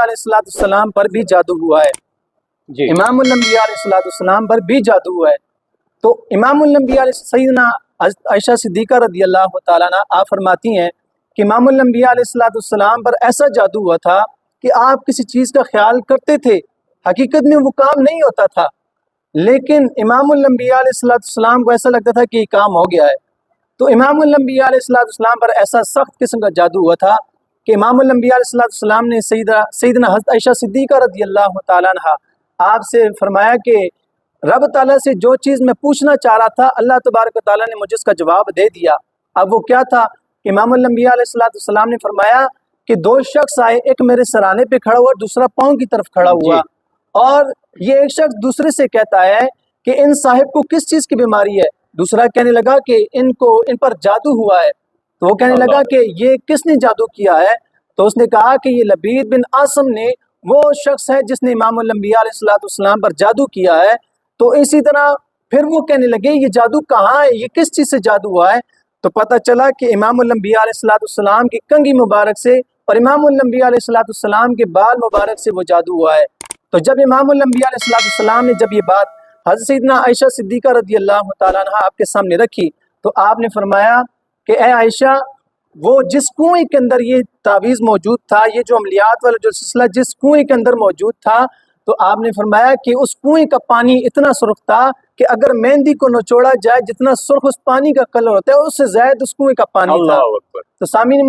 अलैहिस्सलाम पर भी जादू हुआ है जी। इमामुल अंबिया अलैहिस्सलाम पर भी जादू हुआ है। तो इमामुल अंबिया सैयदना आयशा सिद्दीक़ा रज़ियल्लाहु ताला अन्हा आप फरमाती हैं कि इमामुल अंबिया अलैहिस्सलाम पर ऐसा जादू हुआ था कि आप किसी चीज़ का ख्याल करते थे, हकीकत में वो काम नहीं होता था, लेकिन इमामुल अंबिया अलैहिस्सलाम को ऐसा लगता था कि ये काम हो गया है। तो इमामुल अंबिया अलैहिस्सलाम पर ऐसा सख्त किस्म का जादू हुआ था कि इमामुल अंबिया अलैहिस्सलाम ने सैयदना हज़रत आयशा सिद्दीक़ा रज़ियल्लाहु ताला अन्हा आपसे फरमाया कि रब ताला से जो चीज़ मैं पूछना चाह रहा था, अल्लाह तबारक व तआला ने मुझे उसका जवाब दे दिया। अब वो क्या था? इमामुल अंबिया अलैहिस्सलाम ने फरमाया कि दो शख्स आए, एक मेरे सराने पे खड़ा हुआ, दूसरा पाँव की तरफ खड़ा हुआ, और ये एक शख्स दूसरे से कहता है कि इन साहिब को किस चीज़ की बीमारी है। दूसरा कहने लगा कि इन पर जादू हुआ है। तो वो कहने लगा कि ये किसने जादू किया है? तो उसने कहा कि ये लबीद बिन आसम ने, वो शख्स है जिसने इमामुल अंबिया अलैहिस्सलाम पर जादू किया है। तो इसी तरह फिर वो कहने लगे ये जादू कहाँ है, ये किस चीज़ से जादू हुआ है? तो पता चला कि इमामुल अंबिया अलैहिस्सलाम की कंघी मुबारक से और इमामुल अंबिया अलैहिस्सलाम के बाल मुबारक से वो जादू हुआ है। तो जब इमामुल अंबिया अलैहिस्सलाम ने जब ये बात हज़रत सैयदना आयशा सिद्दीक़ा रज़ियल्लाहु ताला अन्हा आपके सामने रखी, तो आपने फरमाया कि ए आयशा, वो जिस कुएं के अंदर ये तावीज़ मौजूद था, ये जो अमलियात वाला जो सिलसिला जिस कुएं के अंदर मौजूद था, तो आपने फरमाया कि उस कुएं का पानी इतना सुर्ख था कि अगर मेहंदी को निचोड़ा जाए, जितना सुर्ख उस पानी का कलर होता है, उससे ज़्यादा उस कुएं का पानी था। तो सामीन